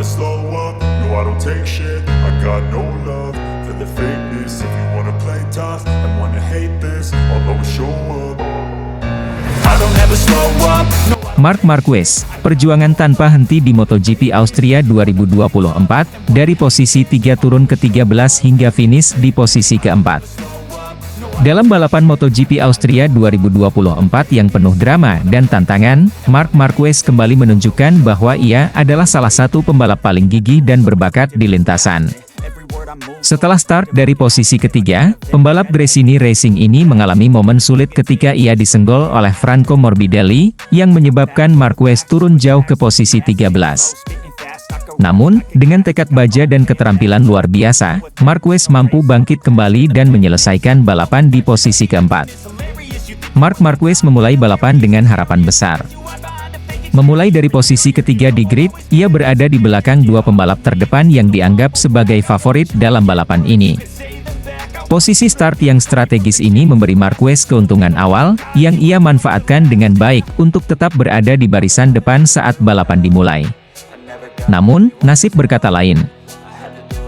slow up, no I don't take shit. I got no love for the fakeness. If you wanna play tough and wanna hate this, I'll always show up. I don't ever slow up, no. Marc Marquez, perjuangan tanpa henti di MotoGP Austria 2024, dari posisi 3 turun ke 13 hingga finish di posisi keempat. Dalam balapan MotoGP Austria 2024 yang penuh drama dan tantangan, Marc Marquez kembali menunjukkan bahwa ia adalah salah satu pembalap paling gigih dan berbakat di lintasan. Setelah start dari posisi ketiga, pembalap Gresini Racing ini mengalami momen sulit ketika ia disenggol oleh Franco Morbidelli, yang menyebabkan Marquez turun jauh ke posisi 13. Namun, dengan tekad baja dan keterampilan luar biasa, Marquez mampu bangkit kembali dan menyelesaikan balapan di posisi keempat. Marc Marquez memulai balapan dengan harapan besar. Memulai dari posisi ketiga di grid, ia berada di belakang dua pembalap terdepan yang dianggap sebagai favorit dalam balapan ini. Posisi start yang strategis ini memberi Marquez keuntungan awal, yang ia manfaatkan dengan baik untuk tetap berada di barisan depan saat balapan dimulai. Namun, nasib berkata lain.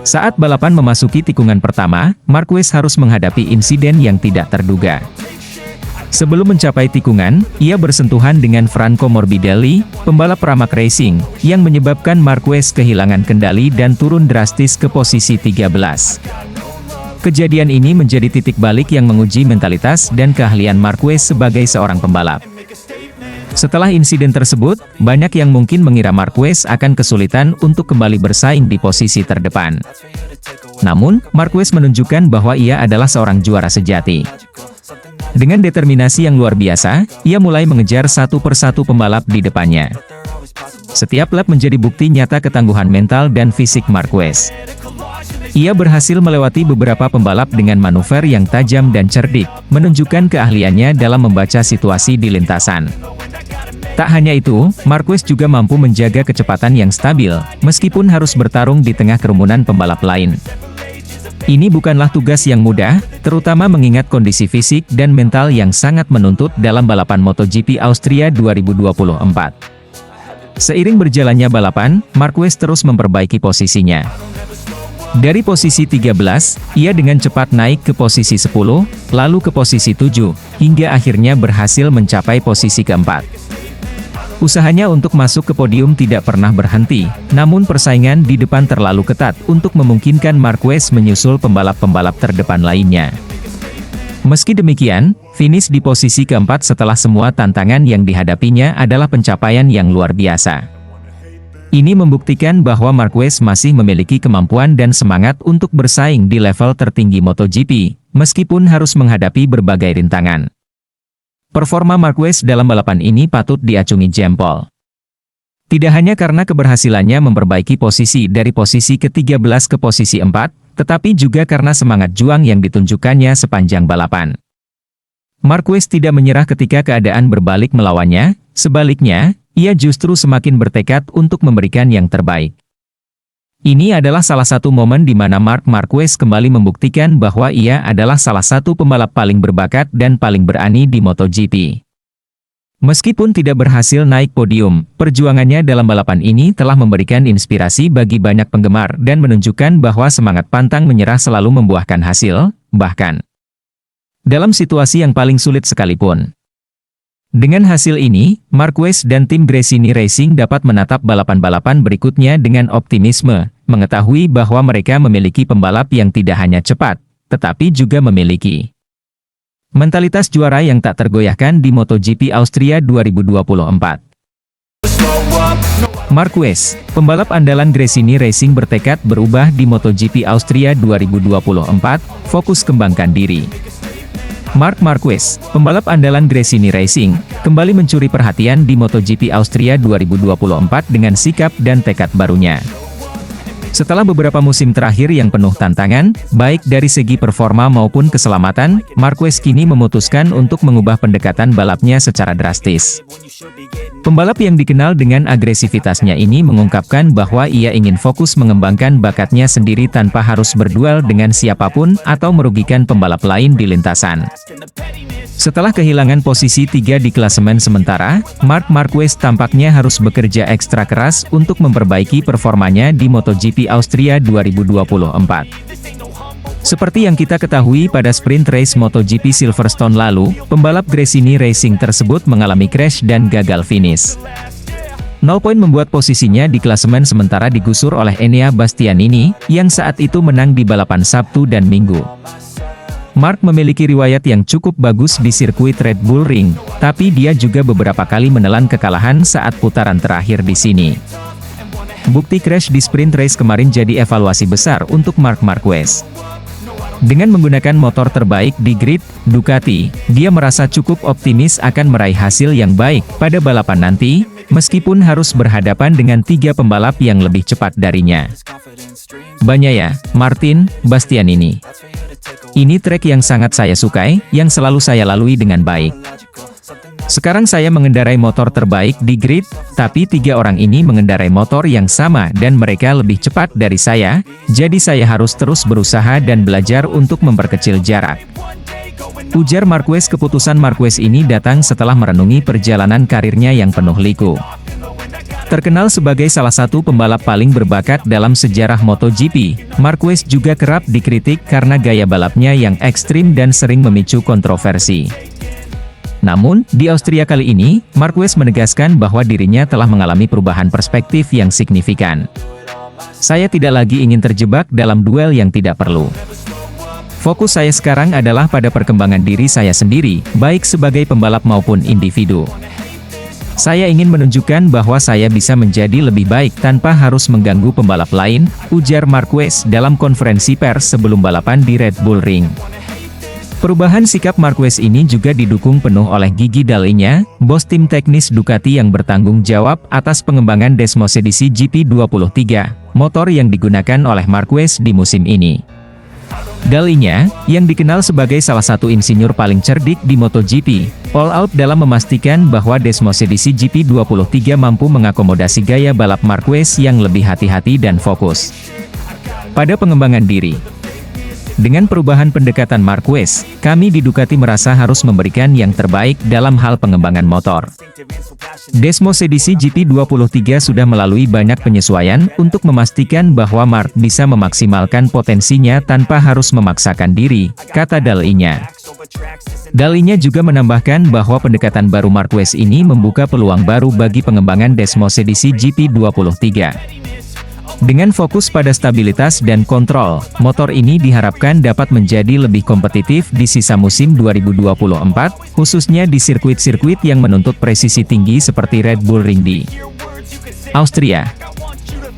Saat balapan memasuki tikungan pertama, Marquez harus menghadapi insiden yang tidak terduga. Sebelum mencapai tikungan, ia bersentuhan dengan Franco Morbidelli, pembalap Pramac Racing, yang menyebabkan Marquez kehilangan kendali dan turun drastis ke posisi 13. Kejadian ini menjadi titik balik yang menguji mentalitas dan keahlian Marquez sebagai seorang pembalap. Setelah insiden tersebut, banyak yang mungkin mengira Marquez akan kesulitan untuk kembali bersaing di posisi terdepan. Namun, Marquez menunjukkan bahwa ia adalah seorang juara sejati. Dengan determinasi yang luar biasa, ia mulai mengejar satu persatu pembalap di depannya. Setiap lap menjadi bukti nyata ketangguhan mental dan fisik Marquez. Ia berhasil melewati beberapa pembalap dengan manuver yang tajam dan cerdik, menunjukkan keahliannya dalam membaca situasi di lintasan. Tak hanya itu, Marquez juga mampu menjaga kecepatan yang stabil, meskipun harus bertarung di tengah kerumunan pembalap lain. Ini bukanlah tugas yang mudah, terutama mengingat kondisi fisik dan mental yang sangat menuntut dalam balapan MotoGP Austria 2024. Seiring berjalannya balapan, Marquez terus memperbaiki posisinya. Dari posisi 13, ia dengan cepat naik ke posisi 10, lalu ke posisi 7, hingga akhirnya berhasil mencapai posisi keempat. Usahanya untuk masuk ke podium tidak pernah berhenti, namun persaingan di depan terlalu ketat untuk memungkinkan Marquez menyusul pembalap-pembalap terdepan lainnya. Meski demikian, finish di posisi keempat setelah semua tantangan yang dihadapinya adalah pencapaian yang luar biasa. Ini membuktikan bahwa Marquez masih memiliki kemampuan dan semangat untuk bersaing di level tertinggi MotoGP, meskipun harus menghadapi berbagai rintangan. Performa Marquez dalam balapan ini patut diacungi jempol. Tidak hanya karena keberhasilannya memperbaiki posisi dari posisi ke-13 ke posisi 4, tetapi juga karena semangat juang yang ditunjukkannya sepanjang balapan. Marquez tidak menyerah ketika keadaan berbalik melawannya, sebaliknya, ia justru semakin bertekad untuk memberikan yang terbaik. Ini adalah salah satu momen di mana Marc Marquez kembali membuktikan bahwa ia adalah salah satu pembalap paling berbakat dan paling berani di MotoGP. Meskipun tidak berhasil naik podium, perjuangannya dalam balapan ini telah memberikan inspirasi bagi banyak penggemar dan menunjukkan bahwa semangat pantang menyerah selalu membuahkan hasil, bahkan dalam situasi yang paling sulit sekalipun. Dengan hasil ini, Marquez dan tim Gresini Racing dapat menatap balapan-balapan berikutnya dengan optimisme, mengetahui bahwa mereka memiliki pembalap yang tidak hanya cepat, tetapi juga memiliki mentalitas juara yang tak tergoyahkan di MotoGP Austria 2024. Marquez, pembalap andalan Gresini Racing bertekad berubah di MotoGP Austria 2024, fokus kembangkan diri. Marc Marquez, pembalap andalan Gresini Racing, kembali mencuri perhatian di MotoGP Austria 2024 dengan sikap dan tekad barunya. Setelah beberapa musim terakhir yang penuh tantangan, baik dari segi performa maupun keselamatan, Marquez kini memutuskan untuk mengubah pendekatan balapnya secara drastis. Pembalap yang dikenal dengan agresivitasnya ini mengungkapkan bahwa ia ingin fokus mengembangkan bakatnya sendiri tanpa harus berduel dengan siapapun atau merugikan pembalap lain di lintasan. Setelah kehilangan posisi 3 di klasemen sementara, Marc Marquez tampaknya harus bekerja ekstra keras untuk memperbaiki performanya di MotoGP Austria 2024. Seperti yang kita ketahui pada sprint race MotoGP Silverstone lalu, pembalap Gresini Racing tersebut mengalami crash dan gagal finish. 0 poin membuat posisinya di klasemen sementara digusur oleh Enea Bastianini, yang saat itu menang di balapan Sabtu dan Minggu. Marc memiliki riwayat yang cukup bagus di sirkuit Red Bull Ring, tapi dia juga beberapa kali menelan kekalahan saat putaran terakhir di sini. Bukti crash di sprint race kemarin jadi evaluasi besar untuk Marc Marquez. Dengan menggunakan motor terbaik di grid, Ducati, dia merasa cukup optimis akan meraih hasil yang baik pada balapan nanti, meskipun harus berhadapan dengan 3 pembalap yang lebih cepat darinya. Bagnaia, Martin, Bastianini. Ini trek yang sangat saya sukai, yang selalu saya lalui dengan baik. Sekarang saya mengendarai motor terbaik di grid, tapi 3 orang ini mengendarai motor yang sama dan mereka lebih cepat dari saya, jadi saya harus terus berusaha dan belajar untuk memperkecil jarak. Ujar Marquez. Keputusan Marquez ini datang setelah merenungi perjalanan karirnya yang penuh liku. Terkenal sebagai salah satu pembalap paling berbakat dalam sejarah MotoGP, Marquez juga kerap dikritik karena gaya balapnya yang ekstrim dan sering memicu kontroversi. Namun, di Austria kali ini, Marquez menegaskan bahwa dirinya telah mengalami perubahan perspektif yang signifikan. Saya tidak lagi ingin terjebak dalam duel yang tidak perlu. Fokus saya sekarang adalah pada perkembangan diri saya sendiri, baik sebagai pembalap maupun individu. Saya ingin menunjukkan bahwa saya bisa menjadi lebih baik tanpa harus mengganggu pembalap lain, ujar Marquez dalam konferensi pers sebelum balapan di Red Bull Ring. Perubahan sikap Marquez ini juga didukung penuh oleh Gigi Dall'Igna, bos tim teknis Ducati yang bertanggung jawab atas pengembangan Desmosedici GP23, motor yang digunakan oleh Marquez di musim ini. Dall'Igna, yang dikenal sebagai salah satu insinyur paling cerdik di MotoGP, all out dalam memastikan bahwa Desmosedici GP23 mampu mengakomodasi gaya balap Marquez yang lebih hati-hati dan fokus pada pengembangan diri. Dengan perubahan pendekatan Marquez, kami di Ducati merasa harus memberikan yang terbaik dalam hal pengembangan motor. Desmosedici GP23 sudah melalui banyak penyesuaian untuk memastikan bahwa Marc bisa memaksimalkan potensinya tanpa harus memaksakan diri, kata Dall'Igna. Dall'Igna juga menambahkan bahwa pendekatan baru Marquez ini membuka peluang baru bagi pengembangan Desmosedici GP23. Dengan fokus pada stabilitas dan kontrol, motor ini diharapkan dapat menjadi lebih kompetitif di sisa musim 2024, khususnya di sirkuit-sirkuit yang menuntut presisi tinggi seperti Red Bull Ring di Austria.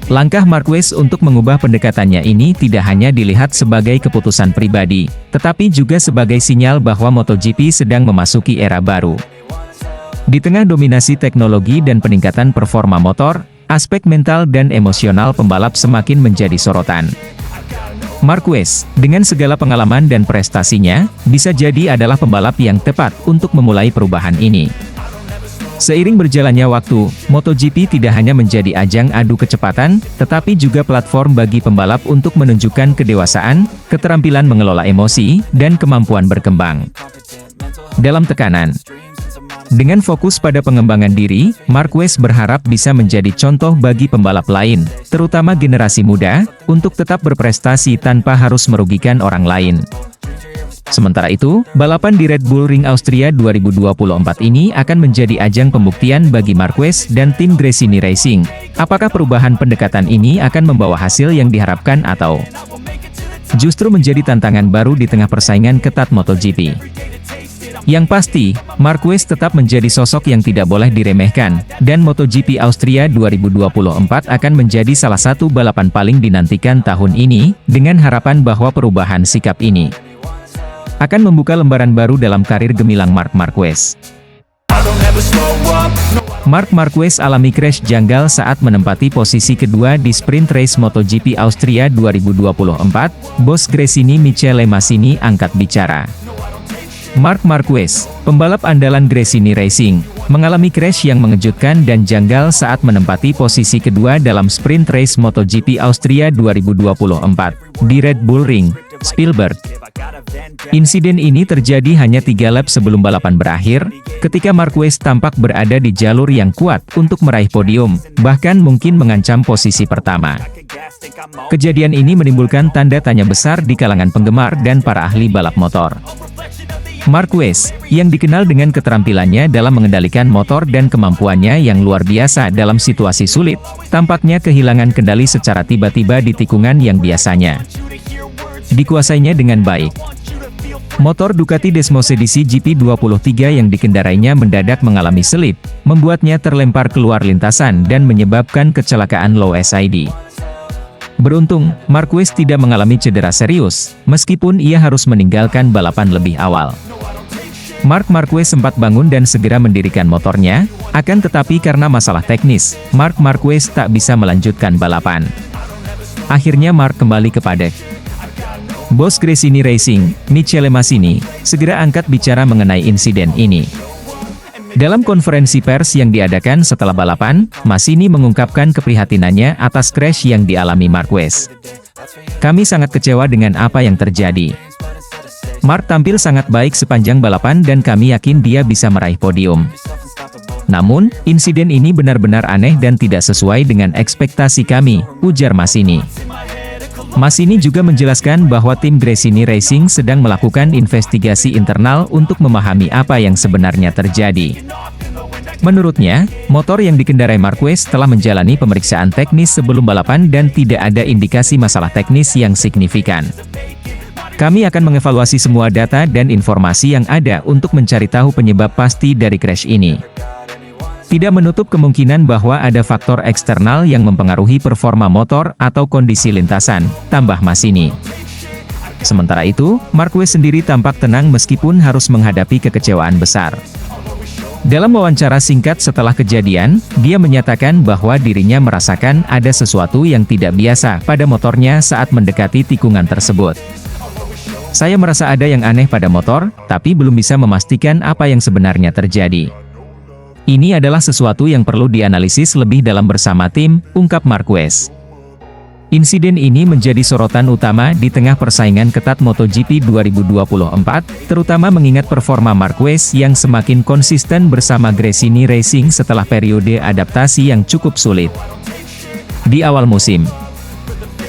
Langkah Marquez untuk mengubah pendekatannya ini tidak hanya dilihat sebagai keputusan pribadi, tetapi juga sebagai sinyal bahwa MotoGP sedang memasuki era baru. Di tengah dominasi teknologi dan peningkatan performa motor, aspek mental dan emosional pembalap semakin menjadi sorotan. Marquez, dengan segala pengalaman dan prestasinya, bisa jadi adalah pembalap yang tepat untuk memulai perubahan ini. Seiring berjalannya waktu, MotoGP tidak hanya menjadi ajang adu kecepatan, tetapi juga platform bagi pembalap untuk menunjukkan kedewasaan, keterampilan mengelola emosi, dan kemampuan berkembang dalam tekanan. Dengan fokus pada pengembangan diri, Marquez berharap bisa menjadi contoh bagi pembalap lain, terutama generasi muda, untuk tetap berprestasi tanpa harus merugikan orang lain. Sementara itu, balapan di Red Bull Ring Austria 2024 ini akan menjadi ajang pembuktian bagi Marquez dan tim Gresini Racing. Apakah perubahan pendekatan ini akan membawa hasil yang diharapkan atau justru menjadi tantangan baru di tengah persaingan ketat MotoGP? Yang pasti, Marquez tetap menjadi sosok yang tidak boleh diremehkan, dan MotoGP Austria 2024 akan menjadi salah satu balapan paling dinantikan tahun ini, dengan harapan bahwa perubahan sikap ini akan membuka lembaran baru dalam karir gemilang Marc Marquez. I don't ever slow up, no. Marc Marquez alami crash janggal saat menempati posisi kedua di sprint race MotoGP Austria 2024, bos Gresini Michele Massini angkat bicara. Marc Marquez, pembalap andalan Gresini Racing, mengalami crash yang mengejutkan dan janggal saat menempati posisi kedua dalam sprint race MotoGP Austria 2024, di Red Bull Ring, Spielberg. Insiden ini terjadi hanya 3 lap sebelum balapan berakhir, ketika Marquez tampak berada di jalur yang kuat untuk meraih podium, bahkan mungkin mengancam posisi pertama. Kejadian ini menimbulkan tanda tanya besar di kalangan penggemar dan para ahli balap motor. Marquez, yang dikenal dengan keterampilannya dalam mengendalikan motor dan kemampuannya yang luar biasa dalam situasi sulit, tampaknya kehilangan kendali secara tiba-tiba di tikungan yang biasanya dikuasainya dengan baik. Motor Ducati Desmosedici GP23 yang dikendarainya mendadak mengalami selip, membuatnya terlempar keluar lintasan dan menyebabkan kecelakaan low SID. Beruntung, Marquez tidak mengalami cedera serius, meskipun ia harus meninggalkan balapan lebih awal. Marc Marquez sempat bangun dan segera mendirikan motornya, akan tetapi karena masalah teknis, Marc Marquez tak bisa melanjutkan balapan. Akhirnya Marc kembali ke paddock. Bos Gresini Racing, Michele Massini, segera angkat bicara mengenai insiden ini. Dalam konferensi pers yang diadakan setelah balapan, Massini mengungkapkan keprihatinannya atas crash yang dialami Marquez. "Kami sangat kecewa dengan apa yang terjadi. Marc tampil sangat baik sepanjang balapan dan kami yakin dia bisa meraih podium. Namun, insiden ini benar-benar aneh dan tidak sesuai dengan ekspektasi kami," ujar Massini. Massini juga menjelaskan bahwa tim Gresini Racing sedang melakukan investigasi internal untuk memahami apa yang sebenarnya terjadi. Menurutnya, motor yang dikendarai Marquez telah menjalani pemeriksaan teknis sebelum balapan dan tidak ada indikasi masalah teknis yang signifikan. "Kami akan mengevaluasi semua data dan informasi yang ada untuk mencari tahu penyebab pasti dari crash ini. Tidak menutup kemungkinan bahwa ada faktor eksternal yang mempengaruhi performa motor atau kondisi lintasan," tambah Massini. Sementara itu, Marquez sendiri tampak tenang meskipun harus menghadapi kekecewaan besar. Dalam wawancara singkat setelah kejadian, dia menyatakan bahwa dirinya merasakan ada sesuatu yang tidak biasa pada motornya saat mendekati tikungan tersebut. "Saya merasa ada yang aneh pada motor, tapi belum bisa memastikan apa yang sebenarnya terjadi. Ini adalah sesuatu yang perlu dianalisis lebih dalam bersama tim," ungkap Marquez. Insiden ini menjadi sorotan utama di tengah persaingan ketat MotoGP 2024, terutama mengingat performa Marquez yang semakin konsisten bersama Gresini Racing setelah periode adaptasi yang cukup sulit di awal musim.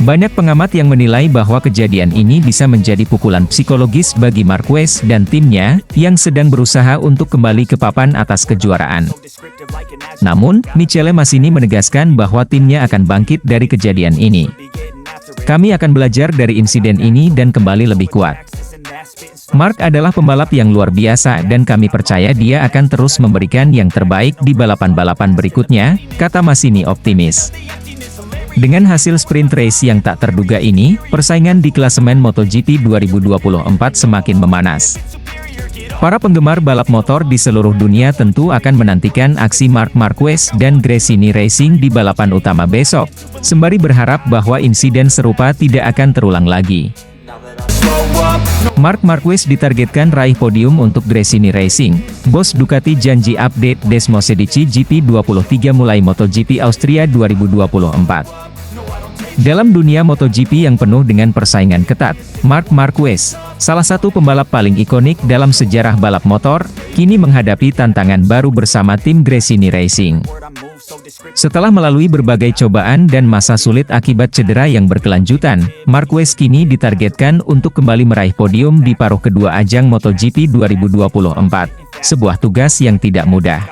Banyak pengamat yang menilai bahwa kejadian ini bisa menjadi pukulan psikologis bagi Marquez dan timnya, yang sedang berusaha untuk kembali ke papan atas kejuaraan. Namun, Michele Massini menegaskan bahwa timnya akan bangkit dari kejadian ini. "Kami akan belajar dari insiden ini dan kembali lebih kuat. Marc adalah pembalap yang luar biasa dan kami percaya dia akan terus memberikan yang terbaik di balapan-balapan berikutnya," kata Massini optimis. Dengan hasil sprint race yang tak terduga ini, persaingan di klasemen MotoGP 2024 semakin memanas. Para penggemar balap motor di seluruh dunia tentu akan menantikan aksi Marc Marquez dan Gresini Racing di balapan utama besok, sembari berharap bahwa insiden serupa tidak akan terulang lagi. Marc Marquez ditargetkan raih podium untuk Gresini Racing. Bos Ducati janji update Desmosedici GP23 mulai MotoGP Austria 2024. Dalam dunia MotoGP yang penuh dengan persaingan ketat, Marc Marquez, salah satu pembalap paling ikonik dalam sejarah balap motor, kini menghadapi tantangan baru bersama tim Gresini Racing. Setelah melalui berbagai cobaan dan masa sulit akibat cedera yang berkelanjutan, Marquez kini ditargetkan untuk kembali meraih podium di paruh kedua ajang MotoGP 2024, sebuah tugas yang tidak mudah.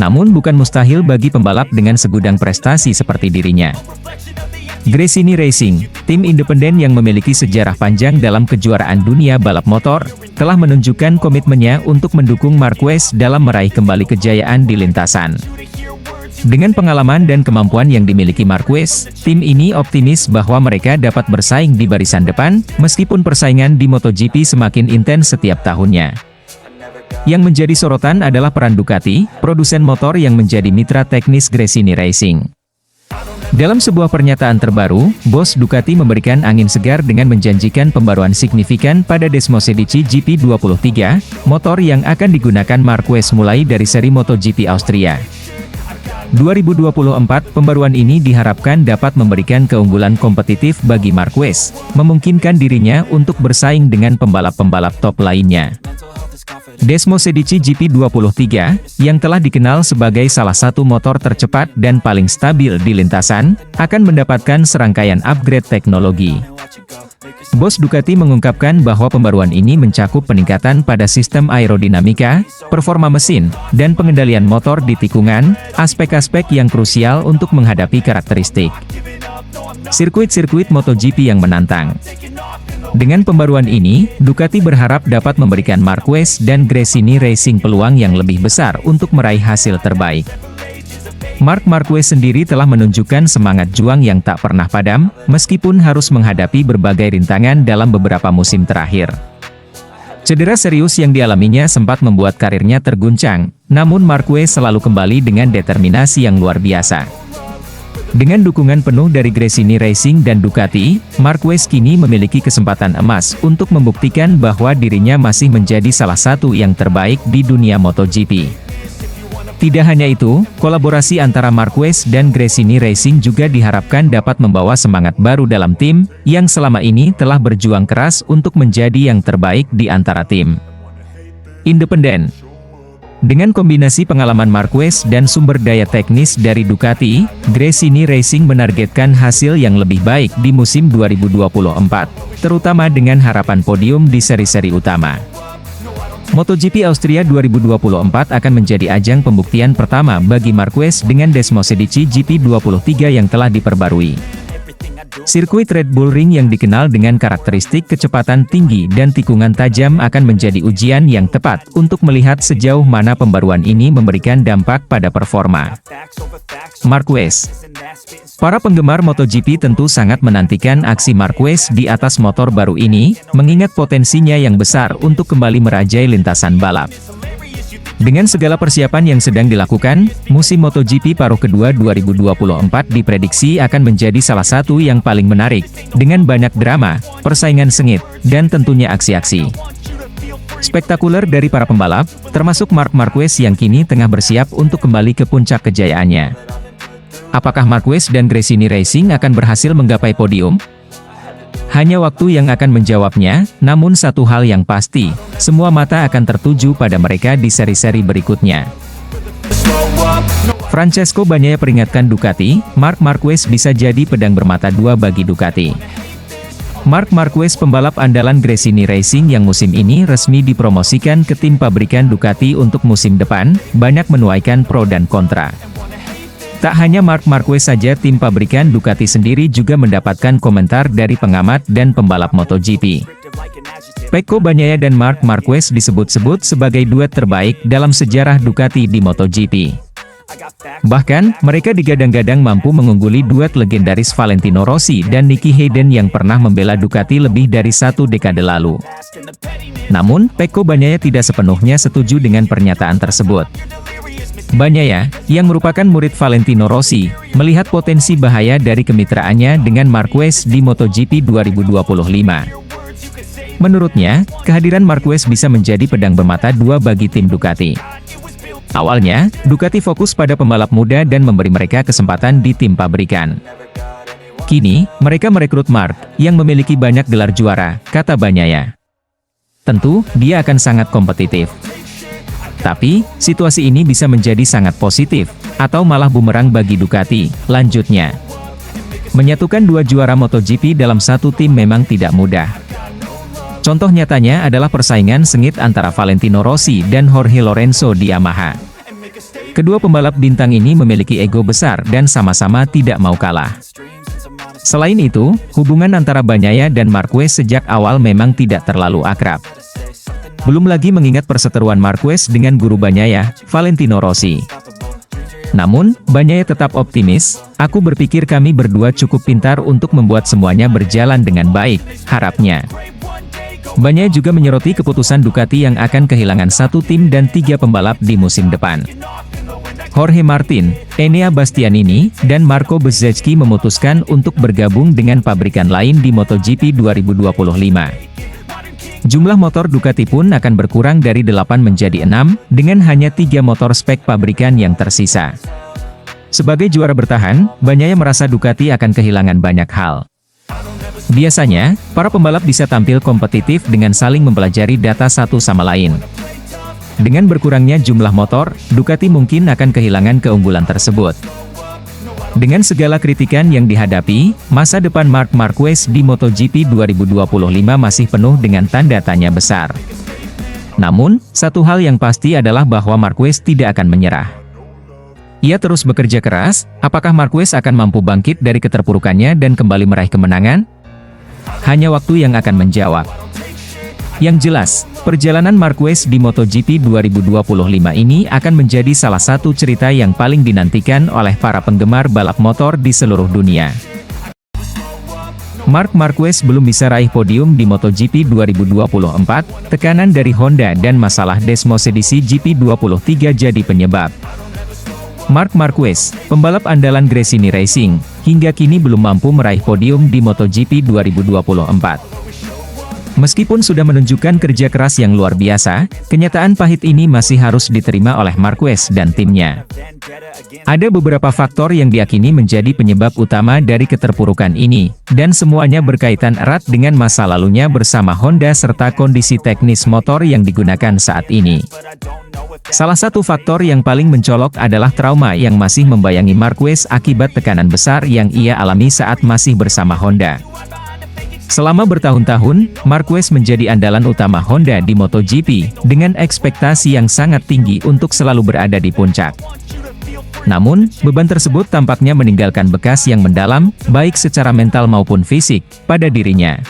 Namun bukan mustahil bagi pembalap dengan segudang prestasi seperti dirinya. Gresini Racing, tim independen yang memiliki sejarah panjang dalam kejuaraan dunia balap motor, telah menunjukkan komitmennya untuk mendukung Marquez dalam meraih kembali kejayaan di lintasan. Dengan pengalaman dan kemampuan yang dimiliki Marquez, tim ini optimis bahwa mereka dapat bersaing di barisan depan, meskipun persaingan di MotoGP semakin intens setiap tahunnya. Yang menjadi sorotan adalah peran Ducati, produsen motor yang menjadi mitra teknis Gresini Racing. Dalam sebuah pernyataan terbaru, bos Ducati memberikan angin segar dengan menjanjikan pembaruan signifikan pada Desmosedici GP23, motor yang akan digunakan Marquez mulai dari seri MotoGP Austria 2024. Pembaruan ini diharapkan dapat memberikan keunggulan kompetitif bagi Marquez, memungkinkan dirinya untuk bersaing dengan pembalap-pembalap top lainnya. Desmosedici GP23, yang telah dikenal sebagai salah satu motor tercepat dan paling stabil di lintasan, akan mendapatkan serangkaian upgrade teknologi. Bos Ducati mengungkapkan bahwa pembaruan ini mencakup peningkatan pada sistem aerodinamika, performa mesin, dan pengendalian motor di tikungan, aspek-aspek yang krusial untuk menghadapi karakteristik sirkuit-sirkuit MotoGP yang menantang. Dengan pembaruan ini, Ducati berharap dapat memberikan Marquez dan Gresini Racing peluang yang lebih besar untuk meraih hasil terbaik. Marc Marquez sendiri telah menunjukkan semangat juang yang tak pernah padam, meskipun harus menghadapi berbagai rintangan dalam beberapa musim terakhir. Cedera serius yang dialaminya sempat membuat karirnya terguncang, namun Marquez selalu kembali dengan determinasi yang luar biasa. Dengan dukungan penuh dari Gresini Racing dan Ducati, Marquez kini memiliki kesempatan emas untuk membuktikan bahwa dirinya masih menjadi salah satu yang terbaik di dunia MotoGP. Tidak hanya itu, kolaborasi antara Marquez dan Gresini Racing juga diharapkan dapat membawa semangat baru dalam tim, yang selama ini telah berjuang keras untuk menjadi yang terbaik di antara tim independen. Dengan kombinasi pengalaman Marquez dan sumber daya teknis dari Ducati, Gresini Racing menargetkan hasil yang lebih baik di musim 2024, terutama dengan harapan podium di seri-seri utama. MotoGP Austria 2024 akan menjadi ajang pembuktian pertama bagi Marquez dengan Desmosedici GP23 yang telah diperbarui. Sirkuit Red Bull Ring yang dikenal dengan karakteristik kecepatan tinggi dan tikungan tajam akan menjadi ujian yang tepat untuk melihat sejauh mana pembaruan ini memberikan dampak pada performa Marquez. Para penggemar MotoGP tentu sangat menantikan aksi Marquez di atas motor baru ini, mengingat potensinya yang besar untuk kembali merajai lintasan balap. Dengan segala persiapan yang sedang dilakukan, musim MotoGP paruh kedua 2024 diprediksi akan menjadi salah satu yang paling menarik, dengan banyak drama, persaingan sengit, dan tentunya aksi-aksi spektakuler dari para pembalap, termasuk Marc Marquez yang kini tengah bersiap untuk kembali ke puncak kejayaannya. Apakah Marquez dan Gresini Racing akan berhasil menggapai podium? Hanya waktu yang akan menjawabnya, namun satu hal yang pasti, semua mata akan tertuju pada mereka di seri-seri berikutnya. Francesco Bagnaia peringatkan Ducati, Marc Marquez bisa jadi pedang bermata dua bagi Ducati. Marc Marquez, pembalap andalan Gresini Racing yang musim ini resmi dipromosikan ke tim pabrikan Ducati untuk musim depan, banyak menuaikan pro dan kontra. Tak hanya Marc Marquez saja, tim pabrikan Ducati sendiri juga mendapatkan komentar dari pengamat dan pembalap MotoGP. Pecco Bagnaia dan Marc Marquez disebut-sebut sebagai duet terbaik dalam sejarah Ducati di MotoGP. Bahkan, mereka digadang-gadang mampu mengungguli duet legendaris Valentino Rossi dan Nicky Hayden yang pernah membela Ducati lebih dari satu dekade lalu. Namun, Pecco Bagnaia tidak sepenuhnya setuju dengan pernyataan tersebut. Bagnaia, yang merupakan murid Valentino Rossi, melihat potensi bahaya dari kemitraannya dengan Marquez di MotoGP 2025. Menurutnya, kehadiran Marquez bisa menjadi pedang bermata dua bagi tim Ducati. Awalnya, Ducati fokus pada pembalap muda dan memberi mereka kesempatan di tim pabrikan. Kini, mereka merekrut Marc, yang memiliki banyak gelar juara, kata Bagnaia. Tentu, dia akan sangat kompetitif. Tapi, situasi ini bisa menjadi sangat positif, atau malah bumerang bagi Ducati, lanjutnya. Menyatukan dua juara MotoGP dalam satu tim memang tidak mudah. Contoh nyatanya adalah persaingan sengit antara Valentino Rossi dan Jorge Lorenzo di Yamaha. Kedua pembalap bintang ini memiliki ego besar dan sama-sama tidak mau kalah. Selain itu, hubungan antara Bagnaia dan Marquez sejak awal memang tidak terlalu akrab. Belum lagi mengingat perseteruan Marquez dengan guru Bagnaia, Valentino Rossi. Namun, Bagnaia tetap optimis, "Aku berpikir kami berdua cukup pintar untuk membuat semuanya berjalan dengan baik," harapnya. Banyak juga menyoroti keputusan Ducati yang akan kehilangan satu tim dan 3 pembalap di musim depan. Jorge Martin, Enea Bastianini, dan Marco Bezzecchi memutuskan untuk bergabung dengan pabrikan lain di MotoGP 2025. Jumlah motor Ducati pun akan berkurang dari 8 menjadi 6, dengan hanya 3 motor spek pabrikan yang tersisa. Sebagai juara bertahan, Bagnaia merasa Ducati akan kehilangan banyak hal. Biasanya, para pembalap bisa tampil kompetitif dengan saling mempelajari data satu sama lain. Dengan berkurangnya jumlah motor, Ducati mungkin akan kehilangan keunggulan tersebut. Dengan segala kritikan yang dihadapi, masa depan Marc Marquez di MotoGP 2025 masih penuh dengan tanda tanya besar. Namun, satu hal yang pasti adalah bahwa Marquez tidak akan menyerah. Ia terus bekerja keras. Apakah Marquez akan mampu bangkit dari keterpurukannya dan kembali meraih kemenangan? Hanya waktu yang akan menjawab. Yang jelas, perjalanan Marquez di MotoGP 2025 ini akan menjadi salah satu cerita yang paling dinantikan oleh para penggemar balap motor di seluruh dunia. Marc Marquez belum bisa raih podium di MotoGP 2024, tekanan dari Honda dan masalah Desmosedici GP23 jadi penyebab. Marc Marquez, pembalap andalan Gresini Racing, hingga kini belum mampu meraih podium di MotoGP 2024. Meskipun sudah menunjukkan kerja keras yang luar biasa, kenyataan pahit ini masih harus diterima oleh Marquez dan timnya. Ada beberapa faktor yang diyakini menjadi penyebab utama dari keterpurukan ini, dan semuanya berkaitan erat dengan masa lalunya bersama Honda serta kondisi teknis motor yang digunakan saat ini. Salah satu faktor yang paling mencolok adalah trauma yang masih membayangi Marquez akibat tekanan besar yang ia alami saat masih bersama Honda. Selama bertahun-tahun, Marquez menjadi andalan utama Honda di MotoGP, dengan ekspektasi yang sangat tinggi untuk selalu berada di puncak. Namun, beban tersebut tampaknya meninggalkan bekas yang mendalam, baik secara mental maupun fisik, pada dirinya.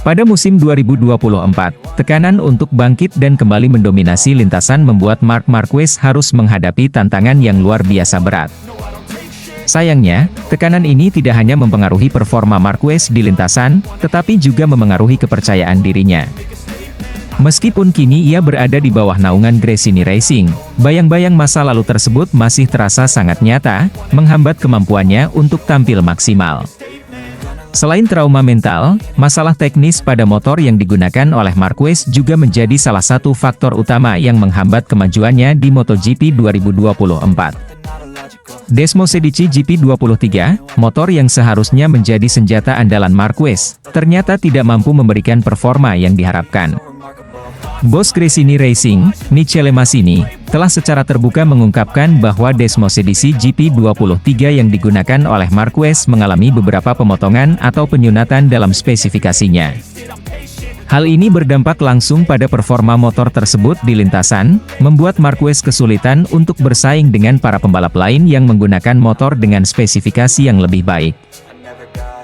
Pada musim 2024, tekanan untuk bangkit dan kembali mendominasi lintasan membuat Marc Marquez harus menghadapi tantangan yang luar biasa berat. Sayangnya, tekanan ini tidak hanya mempengaruhi performa Marquez di lintasan, tetapi juga memengaruhi kepercayaan dirinya. Meskipun kini ia berada di bawah naungan Gresini Racing, bayang-bayang masa lalu tersebut masih terasa sangat nyata, menghambat kemampuannya untuk tampil maksimal. Selain trauma mental, masalah teknis pada motor yang digunakan oleh Marquez juga menjadi salah satu faktor utama yang menghambat kemajuannya di MotoGP 2024. Desmosedici GP23, motor yang seharusnya menjadi senjata andalan Marquez, ternyata tidak mampu memberikan performa yang diharapkan. Bos Gresini Racing, Michele Massini, telah secara terbuka mengungkapkan bahwa Desmosedici GP23 yang digunakan oleh Marquez mengalami beberapa pemotongan atau penyunatan dalam spesifikasinya. Hal ini berdampak langsung pada performa motor tersebut di lintasan, membuat Marquez kesulitan untuk bersaing dengan para pembalap lain yang menggunakan motor dengan spesifikasi yang lebih baik.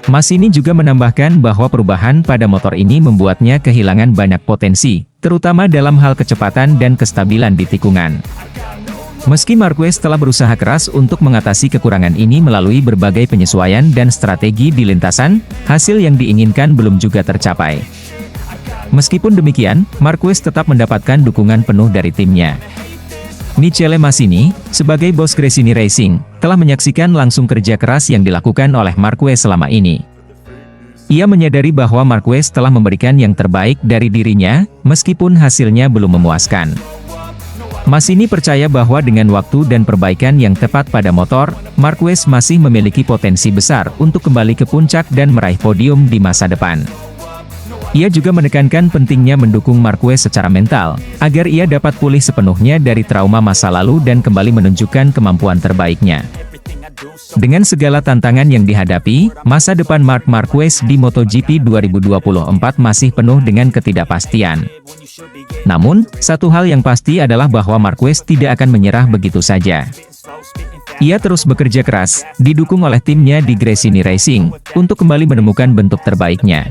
Massini juga menambahkan bahwa perubahan pada motor ini membuatnya kehilangan banyak potensi, terutama dalam hal kecepatan dan kestabilan di tikungan. Meski Marquez telah berusaha keras untuk mengatasi kekurangan ini melalui berbagai penyesuaian dan strategi di lintasan, hasil yang diinginkan belum juga tercapai. Meskipun demikian, Marquez tetap mendapatkan dukungan penuh dari timnya. Michele Massini, sebagai bos Gresini Racing, telah menyaksikan langsung kerja keras yang dilakukan oleh Marquez selama ini. Ia menyadari bahwa Marquez telah memberikan yang terbaik dari dirinya, meskipun hasilnya belum memuaskan. Massini percaya bahwa dengan waktu dan perbaikan yang tepat pada motor, Marquez masih memiliki potensi besar untuk kembali ke puncak dan meraih podium di masa depan. Ia juga menekankan pentingnya mendukung Marquez secara mental, agar ia dapat pulih sepenuhnya dari trauma masa lalu dan kembali menunjukkan kemampuan terbaiknya. Dengan segala tantangan yang dihadapi, masa depan Marc Marquez di MotoGP 2024 masih penuh dengan ketidakpastian. Namun, satu hal yang pasti adalah bahwa Marquez tidak akan menyerah begitu saja. Ia terus bekerja keras, didukung oleh timnya di Gresini Racing, untuk kembali menemukan bentuk terbaiknya.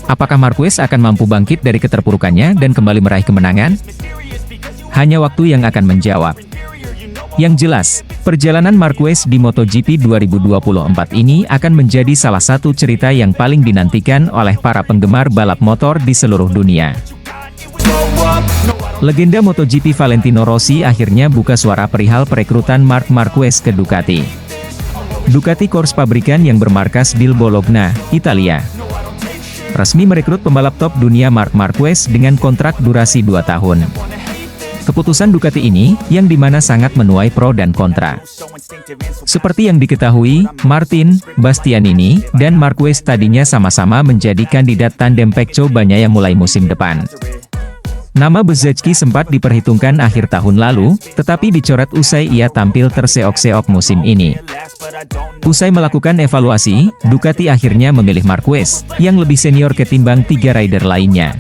Apakah Marquez akan mampu bangkit dari keterpurukannya dan kembali meraih kemenangan? Hanya waktu yang akan menjawab. Yang jelas, perjalanan Marquez di MotoGP 2024 ini akan menjadi salah satu cerita yang paling dinantikan oleh para penggemar balap motor di seluruh dunia. Legenda MotoGP Valentino Rossi akhirnya buka suara perihal perekrutan Marc Marquez ke Ducati. Ducati Corse pabrikan yang bermarkas di Bologna, Italia, resmi merekrut pembalap top dunia Marc Marquez dengan kontrak durasi 2 tahun. Keputusan Ducati ini, yang dimana sangat menuai pro dan kontra. Seperti yang diketahui, Martin, Bastianini, dan Marquez tadinya sama-sama menjadi kandidat tandem Pecco Bagnaia mulai musim depan. Nama Bezzecchi sempat diperhitungkan akhir tahun lalu, tetapi dicoret usai ia tampil terseok-seok musim ini. Usai melakukan evaluasi, Ducati akhirnya memilih Marquez, yang lebih senior ketimbang 3 rider lainnya.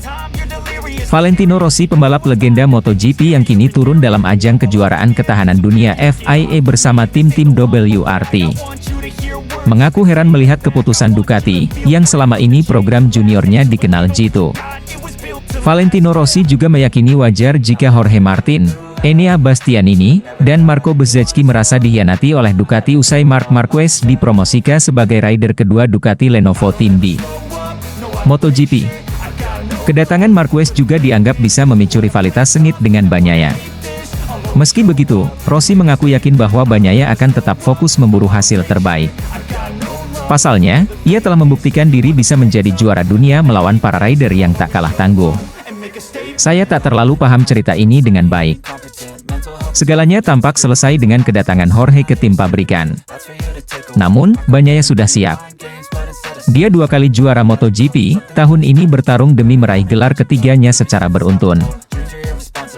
Valentino Rossi, pembalap legenda MotoGP yang kini turun dalam ajang kejuaraan ketahanan dunia FIA bersama tim-tim WRT, mengaku heran melihat keputusan Ducati, yang selama ini program juniornya dikenal jitu. Valentino Rossi juga meyakini wajar jika Jorge Martin, Enea Bastianini, dan Marco Bezzecchi merasa dikhianati oleh Ducati usai Marc Marquez dipromosikan sebagai rider kedua Ducati Lenovo Team di MotoGP. Kedatangan Marquez juga dianggap bisa memicu rivalitas sengit dengan Bagnaia. Meski begitu, Rossi mengaku yakin bahwa Bagnaia akan tetap fokus memburu hasil terbaik. Pasalnya, ia telah membuktikan diri bisa menjadi juara dunia melawan para rider yang tak kalah tangguh. Saya tak terlalu paham cerita ini dengan baik. Segalanya tampak selesai dengan kedatangan Jorge ke tim pabrikan. Namun, Bagnaia sudah siap. Dia 2 kali juara MotoGP, tahun ini bertarung demi meraih gelar ketiganya secara beruntun.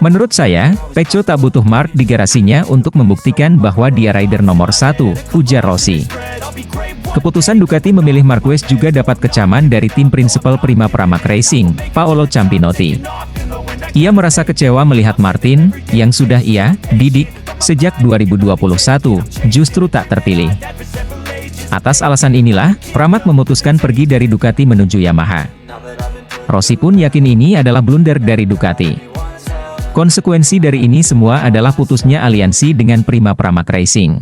Menurut saya, Pecco tak butuh Marc di garasinya untuk membuktikan bahwa dia rider nomor 1, ujar Rossi. Keputusan Ducati memilih Marquez juga dapat kecaman dari tim prinsipal Prima Pramac Racing, Paolo Campinotti. Ia merasa kecewa melihat Martin, yang sudah ia didik sejak 2021, justru tak terpilih. Atas alasan inilah, Pramac memutuskan pergi dari Ducati menuju Yamaha. Rossi pun yakin ini adalah blunder dari Ducati. Konsekuensi dari ini semua adalah putusnya aliansi dengan Prima Pramac Racing.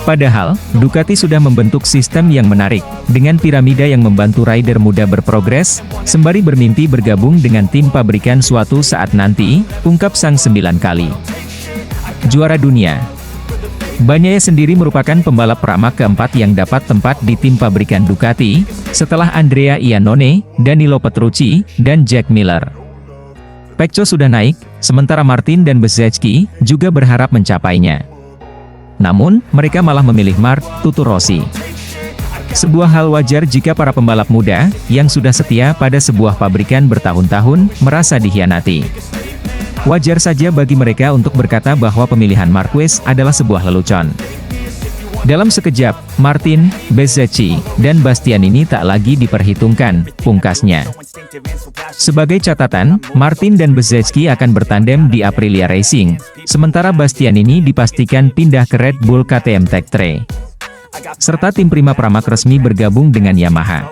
Padahal, Ducati sudah membentuk sistem yang menarik, dengan piramida yang membantu rider muda berprogres, sembari bermimpi bergabung dengan tim pabrikan suatu saat nanti, ungkap sang 9 kali juara dunia. Bagnaia sendiri merupakan pembalap Pramac keempat yang dapat tempat di tim pabrikan Ducati, setelah Andrea Iannone, Danilo Petrucci, dan Jack Miller. Pecco sudah naik, sementara Martin dan Bezzecchi juga berharap mencapainya. Namun, mereka malah memilih Marc, tutur Rossi. Sebuah hal wajar jika para pembalap muda, yang sudah setia pada sebuah pabrikan bertahun-tahun, merasa dikhianati. Wajar saja bagi mereka untuk berkata bahwa pemilihan Marquez adalah sebuah lelucon. Dalam sekejap, Martin, Bezzecchi, dan Bastianini tak lagi diperhitungkan, pungkasnya. Sebagai catatan, Martin dan Bezzecchi akan bertandem di Aprilia Racing, sementara Bastianini dipastikan pindah ke Red Bull KTM Tech3. Serta tim Prima Pramac resmi bergabung dengan Yamaha.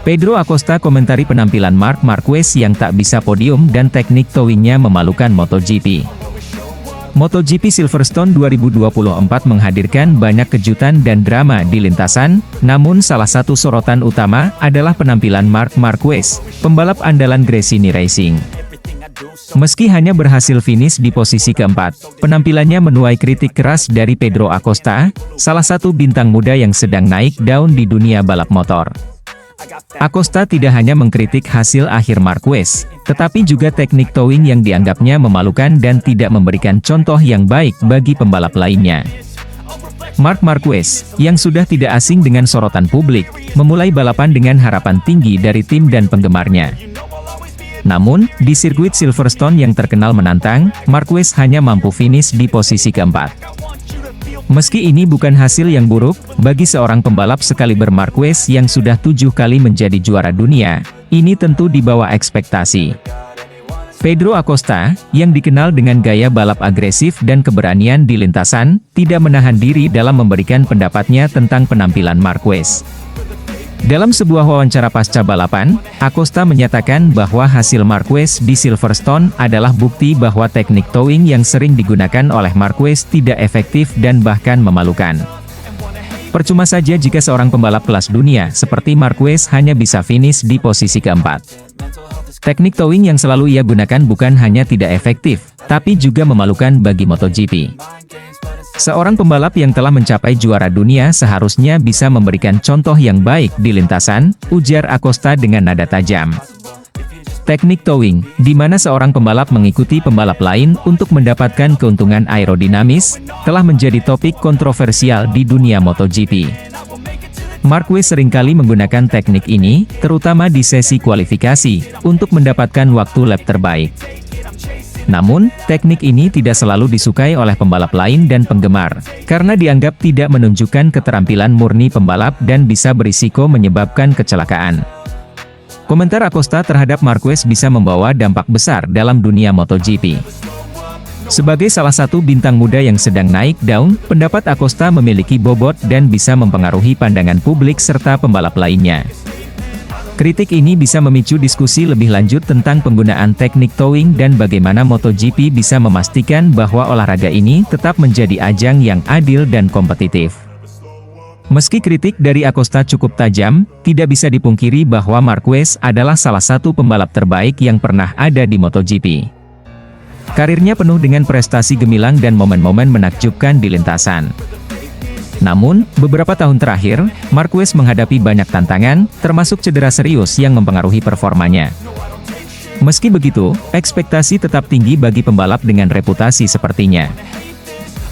Pedro Acosta komentari penampilan Marc Marquez yang tak bisa podium dan teknik towingnya memalukan MotoGP. MotoGP Silverstone 2024 menghadirkan banyak kejutan dan drama di lintasan, namun salah satu sorotan utama adalah penampilan Marc Marquez, pembalap andalan Gresini Racing. Meski hanya berhasil finish di posisi keempat, penampilannya menuai kritik keras dari Pedro Acosta, salah satu bintang muda yang sedang naik daun di dunia balap motor. Acosta tidak hanya mengkritik hasil akhir Marquez, tetapi juga teknik towing yang dianggapnya memalukan dan tidak memberikan contoh yang baik bagi pembalap lainnya. Marc Marquez, yang sudah tidak asing dengan sorotan publik, memulai balapan dengan harapan tinggi dari tim dan penggemarnya. Namun, di sirkuit Silverstone yang terkenal menantang, Marquez hanya mampu finish di posisi keempat. Meski ini bukan hasil yang buruk, bagi seorang pembalap sekaliber Marquez yang sudah 7 kali menjadi juara dunia, ini tentu di bawah ekspektasi. Pedro Acosta, yang dikenal dengan gaya balap agresif dan keberanian di lintasan, tidak menahan diri dalam memberikan pendapatnya tentang penampilan Marquez. Dalam sebuah wawancara pasca balapan, Acosta menyatakan bahwa hasil Marquez di Silverstone adalah bukti bahwa teknik towing yang sering digunakan oleh Marquez tidak efektif dan bahkan memalukan. Percuma saja jika seorang pembalap kelas dunia seperti Marquez hanya bisa finish di posisi keempat. Teknik towing yang selalu ia gunakan bukan hanya tidak efektif, tapi juga memalukan bagi MotoGP. Seorang pembalap yang telah mencapai juara dunia seharusnya bisa memberikan contoh yang baik di lintasan, ujar Acosta dengan nada tajam. Teknik towing, di mana seorang pembalap mengikuti pembalap lain untuk mendapatkan keuntungan aerodinamis, telah menjadi topik kontroversial di dunia MotoGP. Marquez seringkali menggunakan teknik ini, terutama di sesi kualifikasi, untuk mendapatkan waktu lap terbaik. Namun, teknik ini tidak selalu disukai oleh pembalap lain dan penggemar, karena dianggap tidak menunjukkan keterampilan murni pembalap dan bisa berisiko menyebabkan kecelakaan. Komentar Acosta terhadap Marquez bisa membawa dampak besar dalam dunia MotoGP. Sebagai salah satu bintang muda yang sedang naik daun, pendapat Acosta memiliki bobot dan bisa mempengaruhi pandangan publik serta pembalap lainnya. Kritik ini bisa memicu diskusi lebih lanjut tentang penggunaan teknik towing dan bagaimana MotoGP bisa memastikan bahwa olahraga ini tetap menjadi ajang yang adil dan kompetitif. Meski kritik dari Acosta cukup tajam, tidak bisa dipungkiri bahwa Marquez adalah salah satu pembalap terbaik yang pernah ada di MotoGP. Karirnya penuh dengan prestasi gemilang dan momen-momen menakjubkan di lintasan. Namun, beberapa tahun terakhir, Marquez menghadapi banyak tantangan, termasuk cedera serius yang mempengaruhi performanya. Meski begitu, ekspektasi tetap tinggi bagi pembalap dengan reputasi sepertinya.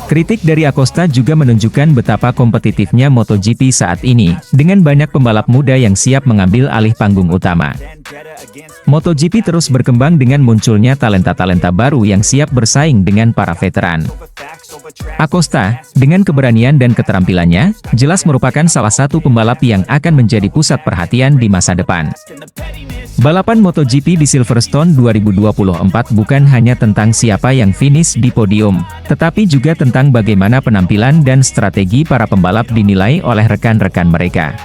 Kritik dari Acosta juga menunjukkan betapa kompetitifnya MotoGP saat ini, dengan banyak pembalap muda yang siap mengambil alih panggung utama. MotoGP terus berkembang dengan munculnya talenta-talenta baru yang siap bersaing dengan para veteran. Acosta, dengan keberanian dan keterampilannya, jelas merupakan salah satu pembalap yang akan menjadi pusat perhatian di masa depan. Balapan MotoGP di Silverstone 2024 bukan hanya tentang siapa yang finish di podium, tetapi juga tentang bagaimana penampilan dan strategi para pembalap dinilai oleh rekan-rekan mereka.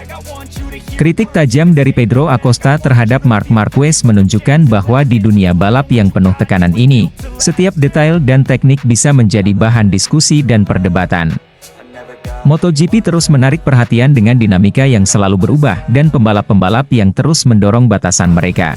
Kritik tajam dari Pedro Acosta terhadap Marc Marquez menunjukkan bahwa di dunia balap yang penuh tekanan ini, setiap detail dan teknik bisa menjadi bahan diskusi dan perdebatan. MotoGP terus menarik perhatian dengan dinamika yang selalu berubah dan pembalap-pembalap yang terus mendorong batasan mereka.